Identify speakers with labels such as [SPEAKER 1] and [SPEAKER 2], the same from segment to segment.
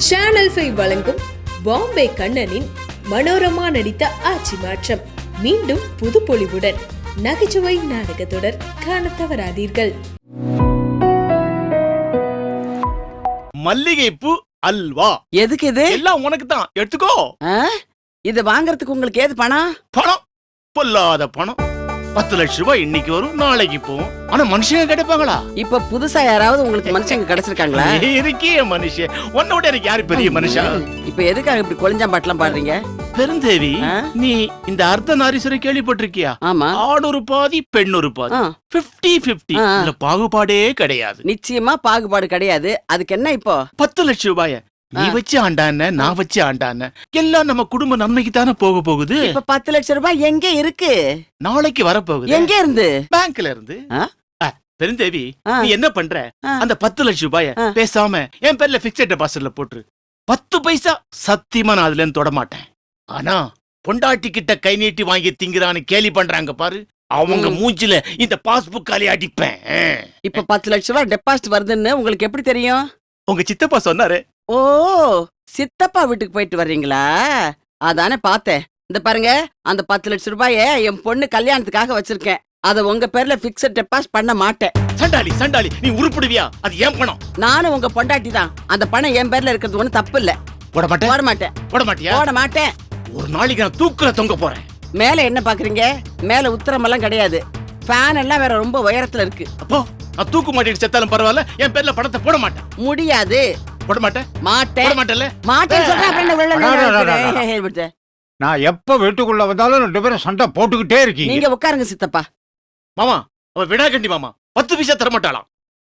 [SPEAKER 1] Channel 5 வழங்கும் பாம்பே கண்ணனின் மனோரமா நடித்த ஆட்சி மாற்றம் மீண்டும் புதுப்பொலிவுடன் நகைச்சுவை நாடக தொடர் காண தவறாதீர்கள்.
[SPEAKER 2] மல்லிகை பூ அல்வா.
[SPEAKER 3] எதுக்கு இது?
[SPEAKER 2] எல்லாம் உனக்கு தான், எடுத்துக்கோ.
[SPEAKER 3] இது வாங்குறதுக்கு உங்களுக்கு ஏது பணம்?
[SPEAKER 2] பணம் பொல்லாத பணம். 10 லட்சம் ரூபாய் இன்னைக்கு வரும், நாளைக்கு போகும். ஆனா மனுஷங்க கிடைப்பாங்களா?
[SPEAKER 3] இப்ப புதுசா யாராவது உங்களுக்கு மனுஷங்க கிடைச்சிருக்காங்களா?
[SPEAKER 2] இருக்கே மனுஷன், உன்னோட எனக்கு யாரு பெரிய மனுஷன்?
[SPEAKER 3] இப்ப எதுக்காக இப்படி கொளிஞ்சா பாட்டெல்லாம் பாடுறீங்க?
[SPEAKER 2] பெருந்தேவி, நீ இந்த அர்த்த நாரீஸ்வரை கேள்விப்பட்டிருக்கியா?
[SPEAKER 3] ஆமா.
[SPEAKER 2] ஆண் ஒரு பாதி, பெண் ஒரு பாதி, 50-50. இதுல பாகுபாடே கிடையாது.
[SPEAKER 3] நிச்சயமா பாகுபாடு கிடையாது. அதுக்கு என்ன இப்போ?
[SPEAKER 2] 10 லட்சம் ரூபாய நீ வச்சு ஆண்டான, நான் வச்சு ஆண்டான, எல்லாம் நம்ம குடும்ப நன்மைக்கு தானே போக போகுது.
[SPEAKER 3] இப்ப 10 லட்சம் ரூபாய் எங்க இருக்கு?
[SPEAKER 2] நாளைக்கு வரப்போகுது.
[SPEAKER 3] எங்க இருந்து?
[SPEAKER 2] பேங்க்ல இருந்து. பெருந்தேவி, நீ என்ன பண்ற? அந்த 10 லட்சம் ரூபாய பேசாம என் பேர்ல பிக்ஸட் டெபாசிட்ல போட்டுரு. 10 பைசா சத்தியமா நான் அதுல இருந்து தொட மாட்டேன். ஆனா பொண்டாட்டி கிட்ட கை நீட்டி வாங்கி திங்கிறான்னு கேலி பண்றாங்க பாரு, அவங்க மூஞ்சில இந்த பாஸ்புக் காலி அடிப்பேன்.
[SPEAKER 3] இப்ப 10 லட்சம் ரூபாய் டெபாசிட் வருதுன்னு உங்களுக்கு எப்படி தெரியும்?
[SPEAKER 2] உங்க சித்தப்பா சொன்னாரு.
[SPEAKER 3] ஓ, சித்தப்பா வீட்டுக்கு போயிட்டு வர்றீங்களா? அதானே பார்த்தேன். இந்த பாருங்க, அந்த 10 லட்சம் ரூபாய என் பொண்ணு கல்யாணத்துக்காக வச்சிருக்கேன். அத உங்க பேர்ல பிக்ஸட் டெபாசிட் பண்ண மாட்டேன்.
[SPEAKER 2] சண்டாளி சண்டாளி, நீ உருப்பிடுவியா? அது ஏன் பணம்.
[SPEAKER 3] நானும் உங்க பொண்டாட்டி தான். அந்த பணம் என் பேர்ல இருக்கிறது ஒண்ணு தப்பு இல்ல.
[SPEAKER 2] போட மாட்டேன்.
[SPEAKER 3] போட மாட்டேன்.
[SPEAKER 2] போட மாட்டியா?
[SPEAKER 3] போட மாட்டேன்.
[SPEAKER 2] ஒரு நாளைக்கு நான் தூக்குல தொங்க போறேன்.
[SPEAKER 3] மேல என்ன பாக்குறீங்க? மேல உத்தரம் எல்லாம் கிடையாது. ஃபேன் எல்லாம் வேற ரொம்ப உயரத்துல இருக்கு.
[SPEAKER 2] அப்போ நான் தூக்கு மாட்டிட்டு செத்தாலும் பரவாயில்ல, என் பேர்ல பணத்தை போட மாட்டேன்.
[SPEAKER 3] முடியாது.
[SPEAKER 2] போட மாட்டேன்.
[SPEAKER 3] மாட்டேன்.
[SPEAKER 2] போட மாட்டேன்ல.
[SPEAKER 3] மாட்டேன்னு சொல்றேன். அப்புறம் என்ன வெள்ள
[SPEAKER 4] நான் எப்ப வீட்டுக்குள்ள வந்தாலும் 2 பேரும் சண்டை போட்டுக்கிட்டே இருக்கீங்க.
[SPEAKER 3] நீங்க உட்காருங்க சித்தப்பா.
[SPEAKER 2] மாமா, அவ விடாகண்டி மாமா 10 பைசா தர மாட்டாளாம்.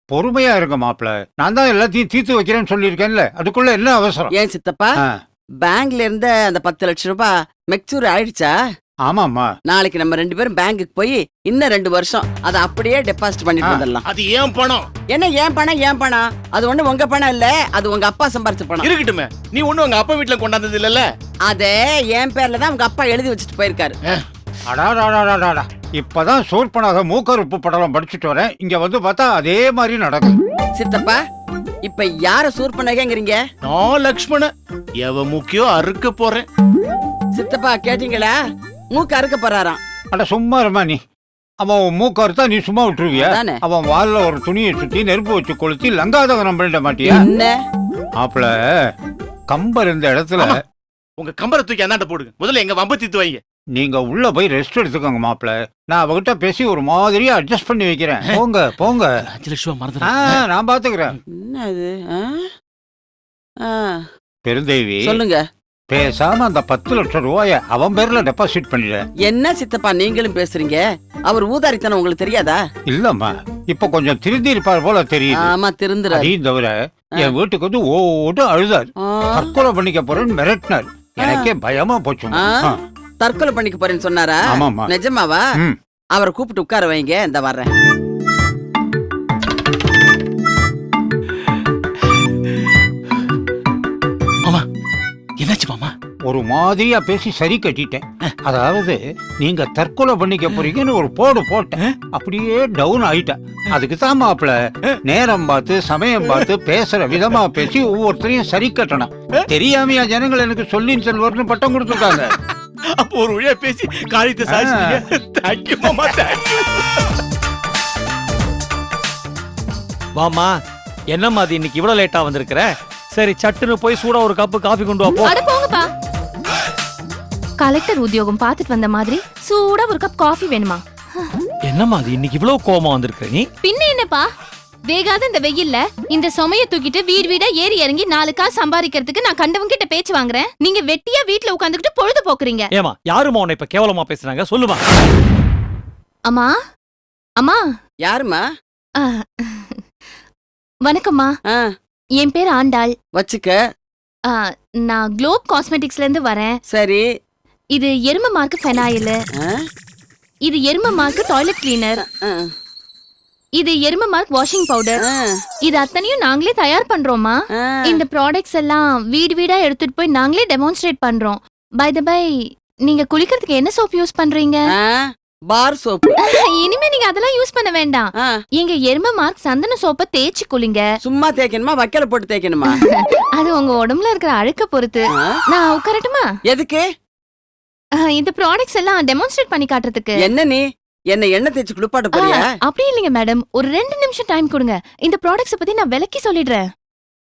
[SPEAKER 4] பொறுமையா இருங்க மாப்பிள, நான் தான் எல்லாத்தையும் தீர்த்து வைக்கிறேன்னு சொல்லியிருக்கேன்ல, அதுக்குள்ள என்ன அவசரம்?
[SPEAKER 3] ஏன் சித்தப்பா, பேங்க்ல இருந்த அந்த 10 லட்சம் ரூபாய் மெச்சூர் ஆயிடுச்சா?
[SPEAKER 4] ஆமாமா.
[SPEAKER 3] நாளைக்கு நம்ம 2 பேரும் பேங்குக்கு போய் இன்னும் 2 வருஷம் அதை அப்படியே டெபாசிட் பண்ணிட்டு வந்துடலாம்.
[SPEAKER 2] அது ஏன் பணம்?
[SPEAKER 3] என்ன ஏன் பணம்? ஏன் பணம்? அது ஒண்ணு உங்க பணம் இல்ல, அது உங்க அப்பா சம்பாரிச்ச பணம்.
[SPEAKER 2] இருக்கட்டுமே, நீ ஒண்ணு உங்க அப்பா வீட்டுல கொண்டாந்தது இல்லல்ல.
[SPEAKER 3] அதே என் பேர்ல தான் உங்க அப்பா எழுதி வச்சுட்டு போயிருக்காரு.
[SPEAKER 4] அடாடாடாடாடா, இப்பதான் சோர்பனாக மூக்கறுப்பு படலம் படிச்சுட்டு வரேன். இங்க வந்து பார்த்தா அதே மாதிரி நடக்கும்.
[SPEAKER 3] சித்தப்பா, இப்ப யார சூர்பனகங்கிறீங்க?
[SPEAKER 2] நான் லக்ஷ்மண எவ முக்கியோ அறுக்க போறேன்.
[SPEAKER 3] சித்தப்பா கேட்டீங்களா? மூக்கு அறுக்க போறாராம்.
[SPEAKER 4] அட சும்மா இருமா நீ. அவன் மூக்கறுத்தா நீ சும்மா விட்டுருவியா? அவன் வால்ல ஒரு துணியை சுத்தி நெருப்பு வச்சு கொளுத்தி லங்காதகனம் பண்ணிட மாட்டியா?
[SPEAKER 3] என்ன
[SPEAKER 4] மாப்பிள, கம்பர் இருந்த இடத்துல
[SPEAKER 2] உங்க கம்பரை தூக்கி அந்தாண்ட போடுங்க. முதல்ல எங்க வம்ப தீத்து வைங்க.
[SPEAKER 4] நீங்க உள்ள போய் ரெஸ்ட் எடுத்துக்கோங்க மாப்பிள. நான் அவகிட்ட பேசி ஒரு மாதிரியா அட்ஜஸ்ட் பண்ணி வைக்கிறேன். போங்க போங்க.
[SPEAKER 2] 5 லட்சம் ரூபாய் மறந்துட்டேன்.
[SPEAKER 4] நான் பாத்துக்கிறேன்.
[SPEAKER 3] என்ன இது?
[SPEAKER 4] பெருந்தேவி,
[SPEAKER 3] சொல்லுங்க.
[SPEAKER 4] பேசாம அந்த 10 லட்சம் ரூபாய அவன் பேர்ல டெபாசிட் பண்ணிட.
[SPEAKER 3] என்ன சித்தப்பா நீங்களும் பேசுறீங்க? அவர் ஊதாரித்தனம் உங்களுக்கு தெரியாதா?
[SPEAKER 4] இல்லம்மா, இப்ப கொஞ்சம் திருந்தி இருப்பார் போல தெரியுது.
[SPEAKER 3] ஆமா, திருந்துறாரு.
[SPEAKER 4] அதையும் தவிர என் வீட்டுக்கு வந்து ஓட்டு அழுதார். தற்கொலை பண்ணிக்க போறேன்னு மிரட்டினார். எனக்கே பயமா போச்சு.
[SPEAKER 3] தற்கொலை பண்ணிக்க போறேன்னு சொன்னாரா?
[SPEAKER 4] ஆமாமா.
[SPEAKER 3] நிஜமாவா? அவரை கூப்பிட்டு உட்கார வைங்க, இந்த வர்றேன்.
[SPEAKER 2] மாமா, என்னாச்சு மாமா?
[SPEAKER 4] ஒரு மாதிரியா பேசி சரி கட்டிட்டேன். அதாவது நீங்க தற்கொலை பண்ணிக்க போறீங்கன்னு ஒரு போடு போட்டேன். அப்படியே டவுன் ஆயிட்டேன். அதுக்கு தான் மாப்பிள நேரம் பார்த்து சமயம் பார்த்து பேசுற விதமா பேசி ஒவ்வொருத்தரையும் சரி கட்டணும். தெரியாமையா ஜனங்கள் எனக்கு சொல்லின் செல்வர்னு பட்டம் கொடுத்துருக்காங்க.
[SPEAKER 2] அப்போ ஒரு வழியா பேசி காரியத்தை சாதிச்சீங்க. தேங்க்யூ மாமா, தேங்க்யூ.
[SPEAKER 5] வாமா, என்னம்மா அது இன்னைக்கு இவ்வளவு லேட்டா வந்திருக்கிற? சரி, சட்டுன்னு போய் சூடா ஒரு கப்பு காஃபி கொண்டு வா.
[SPEAKER 6] அட போங்கப்பா. கலெக்டர் உத்தியோகம் பார்த்துட்டு வந்த மாதிரி சூடா ஒரு கப் காஃபி வேணுமா?
[SPEAKER 5] என்னம்மா அது இன்னைக்கு இவ்வளவு கோவமா வந்திருக்க நீ?
[SPEAKER 6] பின்ன என்னப்பா, வேகாத இந்த வெயில்ல இந்த சுமைய தூக்கிட்டு வீடு வீடா ஏறி இறங்கி 4 காசு சம்பாதிக்கிறதுக்கு நான் கண்டவங்க கிட்ட பேச்சு வாங்குறேன். நீங்க வெட்டியா வீட்டுல உட்காந்துக்கிட்டு பொழுது போக்குறீங்க.
[SPEAKER 5] ஏமா, யாருமா உன்னை இப்ப கேவலமா பேசுறாங்க? சொல்லுமா.
[SPEAKER 6] அம்மா, அம்மா.
[SPEAKER 3] யாருமா?
[SPEAKER 6] வணக்கம்மா. என் பேர் ஆண்டாள்.
[SPEAKER 3] வச்சுக்க.
[SPEAKER 6] நான் குளோப் காஸ்மெட்டிக்ஸ்ல இருந்து வரேன்.
[SPEAKER 3] சரி.
[SPEAKER 6] இது எரும மார்க்கு ஃபெனாயில். இது எரும மார்க்கு டாய்லெட் கிளீனர். இது எரும மார்க் வாஷிங் பவுடர். இது அத்தனையும் நாங்களே தயார் பண்றோமா. இந்த ப்ராடக்ட்ஸ் எல்லாம் வீடு வீடா எடுத்துட்டு போய் நாங்களே டெமான்ஸ்ட்ரேட் பண்றோம். பை தி பை, நீங்க குளிக்கிறதுக்கு என்ன சோப் யூஸ் பண்றீங்க?
[SPEAKER 3] பார் சோப்பு.
[SPEAKER 6] இனிமே நீங்க அதெல்லாம் யூஸ் பண்ண வேண்டாம்.
[SPEAKER 3] ஆ,
[SPEAKER 6] எங்க எரும மார்க் சந்தன சோப்பை தேய்ச்சி குளிங்க.
[SPEAKER 3] சும்மா தேய்க்கணுமா வைக்கல போட்டு தேய்க்கணுமா?
[SPEAKER 6] அது உங்க உடம்புல இருக்கிற அழுக்க பொறுத்து.
[SPEAKER 3] ஆ,
[SPEAKER 6] நான் உட்காரட்டுமா?
[SPEAKER 3] எதுக்கு?
[SPEAKER 6] இந்த ப்ராடக்ட்ஸ் எல்லாம் டெமான்ஸ்ட்ரேட் பண்ணி காட்டுறதுக்கு.
[SPEAKER 3] என்ன நீ என்ன எண்ணெய் தேய்ச்சி குளிப்பாட்ட போறியா?
[SPEAKER 6] அப்படி இல்லைங்க மேடம், ஒரு 2 நிமிஷம் டைம் கொடுங்க. இந்த ப்ராடக்ட்ஸ் பத்தி நான் விளக்கி சொல்லிடுறேன்.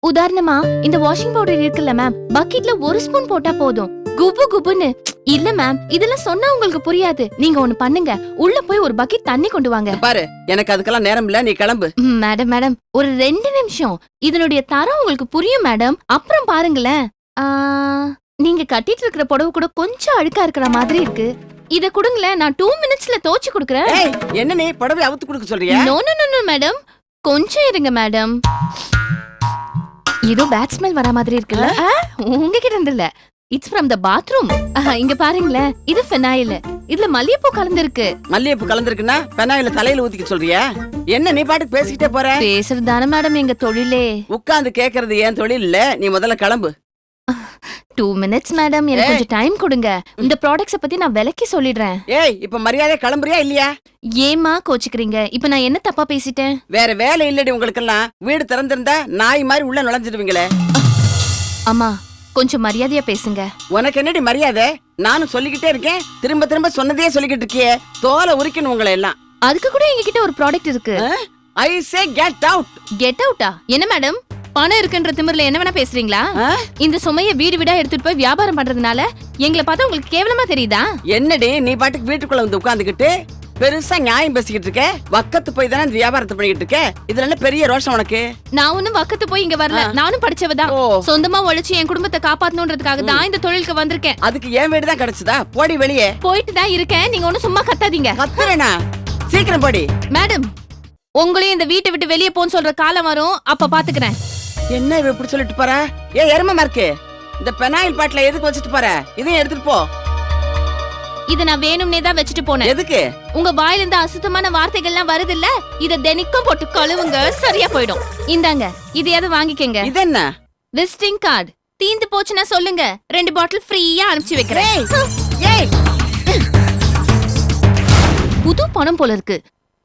[SPEAKER 6] உதாரணமா இந்த வாஷிங் பவுடர் இருக்குல்ல மேம், பக்கெட்ல 1 ஸ்பூன் போட்டா போதும். குபு குபுன்னு இல்ல மேம், இதெல்லாம் சொன்னா உங்களுக்கு புரியாது. நீங்க ஒண்ணு பண்ணுங்க, உள்ள போய் ஒரு பக்கெட் தண்ணி கொண்டு வாங்க.
[SPEAKER 3] பாரு, எனக்கு அதுக்கெல்லாம் நேரம் இல்ல, நீ கிளம்பு.
[SPEAKER 6] மேடம் மேடம், ஒரு 2 நிமிஷம். இதனுடைய தரம் உங்களுக்கு புரியும் மேடம், அப்புறம் பாருங்களேன். நீங்க கட்டிட்டு இருக்கிற புடவை கூட கொஞ்சம் அழுக்கா இருக்கிற மாதிரி இருக்கு. இத கொடுங்களேன், நான் 2 மினிட்ஸ்ல தோச்சு கொடுக்கறேன்.
[SPEAKER 3] ஏய், என்ன நீ புடவை அவுத்து கொடுக்க சொல்றியா?
[SPEAKER 6] நோ நோ நோ மேடம், கொஞ்சம் இருங்க மேடம். ஏதோ பேட் ஸ்மெல் வர மாதிரி இருக்குல்ல? உங்ககிட்ட இருந்து இல்ல, இட்ஸ் ஃப்ரம் த பாத்ரூம். இங்க பாருங்களேன், இது ஃபெனாயில், இதுல மல்லிகைப்பூ கலந்துருக்கு.
[SPEAKER 3] மல்லிகைப்பூ கலந்துருக்குன்னா பெனாயில தலையில ஊத்திக்க சொல்றியா? என்ன நீ பாட்டுக்கு பேசிக்கிட்டே போற?
[SPEAKER 6] பேசுறது தானே மேடம் எங்க தொழிலே.
[SPEAKER 3] உட்கார்ந்து கேக்குறது ஏன் தொழில் இல்ல, நீ முதல்ல கிளம்பு.
[SPEAKER 6] 2 மினிட்ஸ் மேடம், எனக்கு கொஞ்சம் டைம் கொடுங்க. இந்த ப்ராடக்ட்ஸ பத்தி நான் விளக்கி சொல்லிடுறேன்.
[SPEAKER 3] ஏய், இப்ப மரியாதை கிளம்புறியா இல்லையா?
[SPEAKER 6] ஏமா கோச்சுக்கிறீங்க? இப்ப நான் என்ன தப்பா பேசிட்டேன்?
[SPEAKER 3] வேற வேலை இல்லடி உங்களுக்கெல்லாம். வீடு திறந்திருந்தா நாய் மாதிரி உள்ள நுழைஞ்சிடுவீங்களே.
[SPEAKER 6] அம்மா, கொஞ்சம் மரியாதையா பேசுங்க.
[SPEAKER 3] உனக்கு என்னடி மரியாதை? நானும் சொல்லிக்கிட்டே இருக்கேன், திரும்ப திரும்ப சொன்னதையே சொல்லிக்கிட்டு இருக்கியே. தோலை உரிக்கணும் உங்களை எல்லாம்.
[SPEAKER 6] அதுக்கு கூட எங்ககிட்ட ஒரு ப்ராடக்ட் இருக்கு.
[SPEAKER 3] ஐ சே கெட் அவுட்.
[SPEAKER 6] கெட் அவுட்டா? என்ன மேடம், பணம் இருக்குன்ற திமிர்ல என்ன வேணா பேசுறீங்களா? இந்த சுமைய வீடு வீடா எடுத்துட்டு போய் வியாபாரம் பண்றதுனால எங்களை பார்த்தா உங்களுக்கு கேவலமா தெரியுதா?
[SPEAKER 3] என்னடி நீ பாட்டுக்கு வீட்டுக்குள்ள வந்து உட்கார்ந்துகிட்டு பெருசா நியாயம் பேசிக்கிட்டு இருக்க? வக்கத்து போய் தானே இந்த வியாபாரத்தை பண்ணிக்கிட்டு இருக்க. இதுல என்ன பெரிய ரோஷம் உனக்கு?
[SPEAKER 6] நான் ஒண்ணும் வக்கத்து போய் இங்க வரல, நானும் படிச்சவதான். சொந்தமா உழைச்சு என் குடும்பத்தை காப்பாத்தணும்ன்றதுக்காக தான் இந்த தொழிலுக்கு வந்திருக்கேன்.
[SPEAKER 3] அதுக்கு என் வீடு தான் கிடைச்சதா? போடி வெளியே.
[SPEAKER 6] போயிட்டு தான் இருக்கேன், நீங்க ஒண்ணும் சும்மா கத்தாதீங்க.
[SPEAKER 3] கத்துறேனா? சீக்கிரம் போடி.
[SPEAKER 6] மேடம், உங்களையும் இந்த வீட்டை விட்டு வெளியே போன்னு சொல்ற காலம் வரும், அப்ப பாத்துக்கிறேன்.
[SPEAKER 3] என்ன இவ இப்படி சொல்லிட்டு போற? ஏ எருமை மார்க்கு, இந்த பெனாயில் பாட்டில எதுக்கு வச்சுட்டு போற? இதையும் எடுத்துட்டு போ.
[SPEAKER 6] இத நான் வேணும்னே தான் வச்சுட்டு போனேன்.
[SPEAKER 3] எதுக்கு?
[SPEAKER 6] உங்க வாயில இருந்து அசுத்தமான வார்த்தைகள்லாம் வருது இல்ல, இத தினிக்கும் போட்டு கழுவுங்க, சரியா போயிடும். இந்தாங்க, இதையாவது வாங்கிக்கங்க.
[SPEAKER 3] இது என்ன?
[SPEAKER 6] Visiting card. தீந்து போச்சுன்னா சொல்லுங்க, 2 பாட்டில் ஃப்ரீயா அனுப்பிச்சு வைக்கிறேன்.
[SPEAKER 3] ஏய்,
[SPEAKER 6] புது பணம் போல இருக்கு.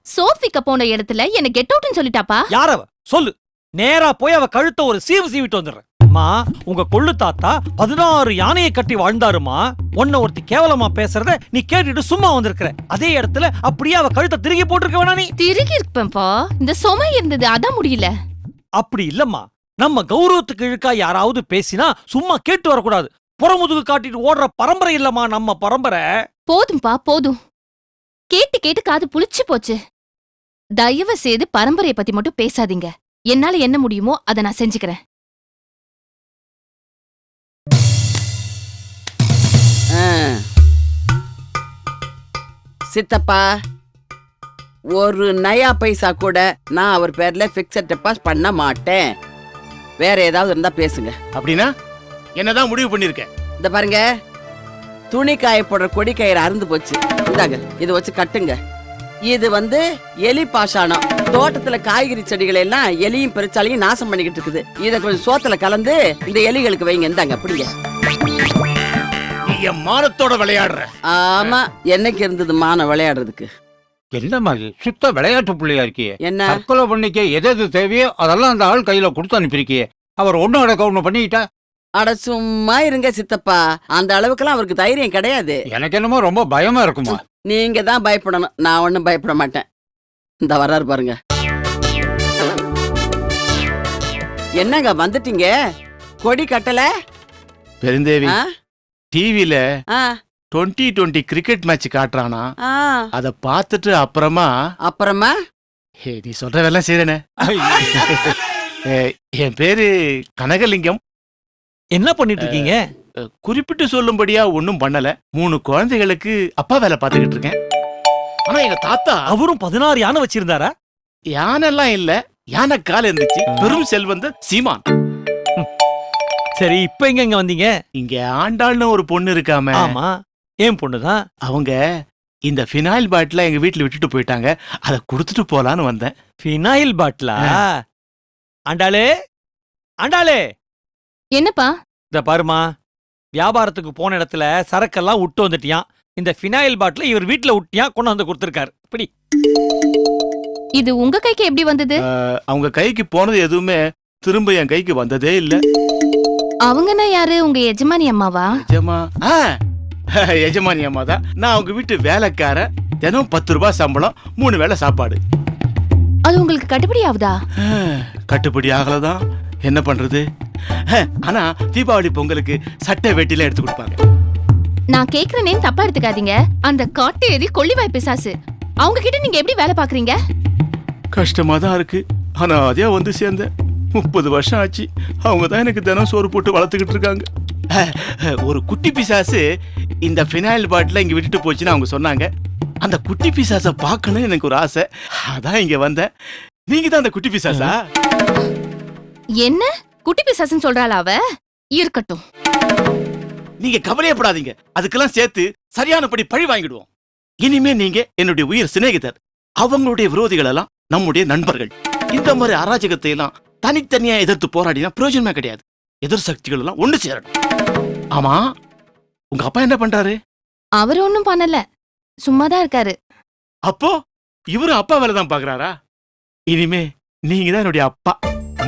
[SPEAKER 6] சோப் விக்க போன இடத்துல என்ன கெட் அவுட்னு சொல்லிட்டாப்பா.
[SPEAKER 5] யாரவ சொல்லு, நேரா போய் அவ கழுத்த ஒரு சீவிட்டு வந்துடுறேன். அம்மா, உங்க கொள்ளு தாத்தா 16 யானையை கட்டி வாழ்ந்தாருமா. உன்ன ஒருத்தி கேவலமா பேசுறத நீ கேட்டுட்டு சும்மா வந்திருக்கிற. அதே இடத்துல அப்படியே அவ கழுத்தை திருகி போட்டிருக்க வேணா? நீ
[SPEAKER 6] திருகி இருப்பேன்ப்பா, இந்த சுமை இருந்தது அதான் முடியல.
[SPEAKER 5] அப்படி இல்லம்மா, நம்ம கௌரவத்துக்கு இழுக்கா யாராவது பேசினா சும்மா கேட்டு வரக்கூடாது. புறமுதுகு காட்டிட்டு ஓடுற பரம்பரை இல்லம்மா நம்ம பரம்பரை.
[SPEAKER 6] போதும்பா போதும், கேட்டு கேட்டு காது புளிச்சு போச்சு. தயவு செய்து பரம்பரையை பத்தி மட்டும் பேசாதீங்க. என்னால என்ன முடியுமோ அதை நான் செஞ்சுக்கிறேன்.
[SPEAKER 3] சித்தப்பா, ஒரு நயா பைசா கூட நான் அவர் பேர்ல பிக்ஸட் டெபாசிட் பண்ண மாட்டேன். வேற ஏதாவது இருந்தா பேசுங்க.
[SPEAKER 2] அப்படின்னா என்னதான் முடிவு பண்ணிருக்க?
[SPEAKER 3] இந்த பாருங்க, துணி காய போடுற கொடி கயிறு அறுந்து போச்சு. இந்தாங்க, இதை வச்சு கட்டுங்க. இது எலி பாஷானம். தோட்டத்துல காய்கறி செடிகளை எல்லாம் எலியும் பெருச்சாலையும் நாசம் பண்ணிக்கிட்டு இருக்குது. இத கொஞ்சம் சோத்துல கலந்து இந்த எலிகளுக்கு வைங்க. இந்தாங்க, அப்படிங்க.
[SPEAKER 2] நீ என் மானத்தோட விளையாடுற.
[SPEAKER 3] ஆமா, என்னைக்கு இருந்தது மானம் விளையாடுறதுக்கு?
[SPEAKER 4] என்ன மாதிரி சுத்த விளையாட்டு பிள்ளையா இருக்கியே.
[SPEAKER 3] என்ன
[SPEAKER 4] தற்கொலை பண்ணிக்க எது தேவையோ அதெல்லாம் அந்த ஆள் கையில கொடுத்து அனுப்பியிருக்கியே. அவர் ஒன்னும் அடக்க ஒண்ணு பண்ணிக்கிட்டா?
[SPEAKER 3] அட சும்மா இருங்க சித்தப்பா, அந்த அளவுக்குலாம் அவருக்கு தைரியம் கிடையாது.
[SPEAKER 4] எனக்கு என்னமோ ரொம்ப பயமா இருக்குமா.
[SPEAKER 3] நீங்க தான் பயப்படணும், நான் ஒண்ணும் பயப்பட மாட்டேன். இந்த வர்றாரு பாருங்க. என்னங்க வந்துட்டீங்க? கொடி கட்டல?
[SPEAKER 2] பெருந்தேவி,
[SPEAKER 3] ஆ?
[SPEAKER 2] டிவில
[SPEAKER 3] ஆ,
[SPEAKER 2] 2020 கிரிக்கெட் மேட்ச் காட்டுறானா,
[SPEAKER 3] ஆ.
[SPEAKER 2] அத பார்த்துட்டு அப்புறமா
[SPEAKER 3] அப்புறமா
[SPEAKER 2] நீ சொல்றதெல்லாம் செய்றேனே. என் பேரு கனகலிங்கம்.
[SPEAKER 5] என்ன பண்ணிட்டு இருக்கீங்க?
[SPEAKER 2] குறிப்பிட்டு சொல்லும்படியா ஒண்ணும் பண்ணல. 3 குழந்தைகளுக்கு அப்பா வேலை பார்த்துக்கிட்டு இருக்கேன். ஆனா எங்க தாத்தா
[SPEAKER 5] அவரும் 16 யானை வச்சிருந்தாரா?
[SPEAKER 2] யானெல்லாம் இல்ல, யானை கால் இருந்துச்சு. பெரும் செல்வந்த சீமான்.
[SPEAKER 5] சரி, இப்ப எங்க வந்தீங்க?
[SPEAKER 2] இங்க ஆண்டாள்னு ஒரு பொண்ணு இருக்காம.
[SPEAKER 5] ஆமா, ஏன் பொண்ணுதான்.
[SPEAKER 2] அவங்க இந்த ஃபினாயில் பாட்டில எங்க வீட்டுல விட்டுட்டு போயிட்டாங்க. அத குடுத்துட்டு போலான்னு வந்தேன்.
[SPEAKER 5] ஃபினாயில் பாட்டிலா? ஆண்டாளே, ஆண்டாளே.
[SPEAKER 6] என்னப்பா?
[SPEAKER 5] இந்த பாருமா, வியாபாரத்துக்கு போன இடத்துல சரக்கெல்லாம் விட்டு வந்துட்டியான். இந்த ஃபினாயில் பாட்டில இவர் வீட்ல விட்டியா கொண்டு வந்து கொடுத்திருக்காரு. இப்படி
[SPEAKER 6] இது உங்க கைக்கு எப்படி வந்தது?
[SPEAKER 2] அவங்க கைக்கு போனது எதுவுமே திரும்ப என் கைக்கு வந்ததே இல்ல.
[SPEAKER 6] அவங்கன்னா யாரு? உங்க எஜமானி அம்மாவா?
[SPEAKER 2] எஜமானி அம்மா தான். நான் அவங்க வீட்டு வேலைக்கார. தினம் 10 ரூபாய் சம்பளம், 3 வேளை சாப்பாடு.
[SPEAKER 6] அது உங்களுக்கு கட்டுப்படி ஆகுதா?
[SPEAKER 2] கட்டுப்படி ஆகலதான், என்ன பண்றது? ஆனா தீபாவளி பொங்கலுக்கு சட்டை வேட்டில எடுத்து கொடுப்பாங்க.
[SPEAKER 6] நான் கேக்குறேன்னு தப்பா எடுத்துக்காதீங்க. அந்த காட்டு எதி கொள்ளிவாய் பிசாசு அவங்க கிட்ட நீங்க எப்படி வேலை பாக்குறீங்க?
[SPEAKER 2] கஷ்டமா தான் இருக்கு. ஆனா அதே வந்து சேர்ந்த 30 வருஷம் ஆச்சு. அவங்க தான் எனக்கு தினம் சோறு போட்டு வளர்த்துக்கிட்டு இருக்காங்க. ஒரு குட்டி பிசாசு இந்த ஃபினாயில் பாட்டில இங்க விட்டுட்டு போச்சுன்னு அவங்க சொன்னாங்க. அந்த குட்டி பிசாசை பார்க்கணும்னு எனக்கு ஒரு ஆசை. அதான் இங்க வந்தேன். நீங்க தான் அந்த குட்டி பிசாசா?
[SPEAKER 6] என்ன குட்டி பிசாசுன்னு சொல்றாளா அவ? இருக்கட்டும்,
[SPEAKER 2] நீங்க கவலையப்படாதீங்க. அதுக்கெல்லாம் சேர்த்து சரியானபடி பழி வாங்கிடுவோம். இனிமே நீங்க என்னுடைய உயிர் சிநேகிதர். அவங்களுடைய விரோதிகள் எல்லாம் நம்முடைய நண்பர்கள். இந்த மாதிரி அராஜகத்தை எல்லாம் தனித்தனியா எதிர்த்து போராடினா பிரயோஜனமே கிடையாது. எதிர் சக்திகள் எல்லாம் ஒண்ணு சேரணும். ஆமா, உங்க அப்பா என்ன பண்றாரு?
[SPEAKER 6] அவர் ஒண்ணும் பண்ணல, சும்மாதான் இருக்காரு.
[SPEAKER 2] அப்போ இவரும் அப்பா வேலை தான் பாக்குறாரா? இனிமே நீங்க தான் என்னுடைய அப்பா.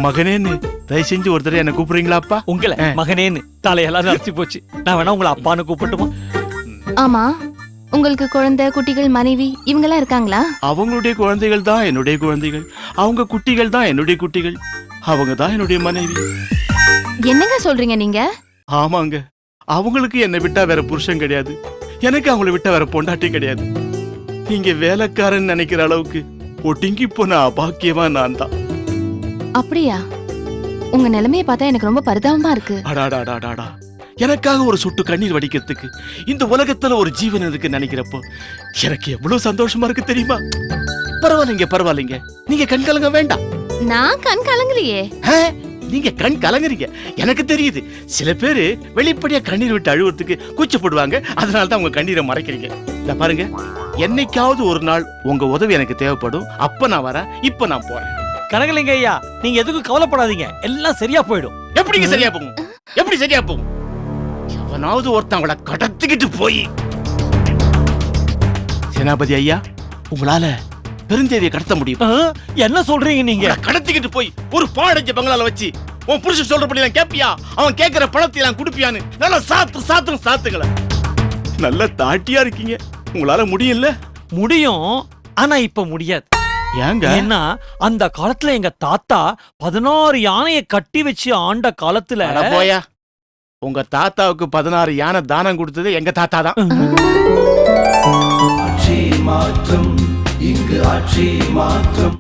[SPEAKER 2] மகனேன்னு தயவு செஞ்சு ஒரு தடவை என்ன கூப்பிடுறீங்களா அப்பா?
[SPEAKER 5] உங்களை மகனேன்னு தலையெல்லாம் நரைச்சு போச்சு. நான் வேணா உங்களை அப்பான்னு கூப்பிட்டுமா?
[SPEAKER 6] ஆமா, உங்களுக்கு குழந்தை, குட்டிகள், மனைவி இவங்கெல்லாம் இருக்காங்களா?
[SPEAKER 2] அவங்களுடைய குழந்தைகள் தான் என்னுடைய குழந்தைகள். அவங்க குட்டிகள் தான் என்னுடைய குட்டிகள். அவங்க தான் என்னுடைய மனைவி.
[SPEAKER 6] என்னங்க சொல்றீங்க நீங்க?
[SPEAKER 2] ஆமாங்க, அவங்களுக்கு என்னை விட்டா வேற புருஷன் கிடையாது. எனக்கு அவங்கள விட்டா வேற பொண்டாட்டியும் கிடையாது. நீங்க வேலைக்காரன் நினைக்கிற அளவுக்கு ஒட்டிங்கி போன அபாக்கியமா நான் தான்.
[SPEAKER 6] அப்படியா? உங்க நிலைமையை பார்த்தா எனக்கு ரொம்ப பரிதாபமா இருக்கு.
[SPEAKER 2] அடாடாடாடாடா, எனக்காக ஒரு சொட்டு கண்ணீர் வடிக்கிறதுக்கு இந்த உலகத்துல ஒரு ஜீவன் இருக்கு நினைக்கிறப்போ எனக்கு எவ்வளவு சந்தோஷமா இருக்கு தெரியுமா? பரவாயில்லைங்க, பரவாயில்லைங்க. நீங்க கண் கலங்க வேண்டாம்.
[SPEAKER 6] நான் கண் கலங்கலையே.
[SPEAKER 2] நீங்க கண் கலங்குறீங்க, எனக்கு தெரியுது. சில பேரு வெளிப்படையா கண்ணீர் விட்டு அழுவறதுக்கு கூச்சப்படுவாங்க. அதனாலதான் உங்க கண்ணீரை மறைக்கிறீங்க. இத பாருங்க, என்னைக்காவது ஒரு நாள் உங்க உதவி எனக்கு தேவைப்படும். அப்ப நான் வரேன். இப்ப நான் போறேன்.
[SPEAKER 5] கனகலிங்க ஐயா, நீங்க எதுக்கும் கவலைப்படாதீங்க, எல்லாம் சரியா போயிடும்.
[SPEAKER 2] எப்படிங்க சரியா போகும்? எப்படி சரியா போகும்? எவனாவது ஒருத்தன் அவளை கடத்திக்கிட்டு போய். சேனாபதி ஐயா, உங்களால பெருந்தேவியை கடத்த முடியும்?
[SPEAKER 5] என்ன சொல்றீங்க நீங்க?
[SPEAKER 2] கடத்திக்கிட்டு போய் ஒரு பாடஞ்ச பங்களால வச்சு உன் புருஷன் சொல்றபடி நான் கேப்பியா? அவன் கேட்கிற பணத்தை நான் குடுப்பியான்னு நல்லா சாத்துங்கள. நல்ல தாட்டியா இருக்கீங்க. உங்களால முடியல?
[SPEAKER 5] முடியும், ஆனா இப்ப முடியாது.
[SPEAKER 2] ஏங்க?
[SPEAKER 5] ஏன்னா அந்த காலத்துல எங்க தாத்தா 16 யானையை கட்டி வச்சு ஆண்ட காலத்துல.
[SPEAKER 2] போயா, உங்க தாத்தாவுக்கு 16 யானை தானம் கொடுத்தது எங்க தாத்தா தான்.
[SPEAKER 7] ஆட்சி மாற்றம், இங்கு ஆட்சி மாற்றம்.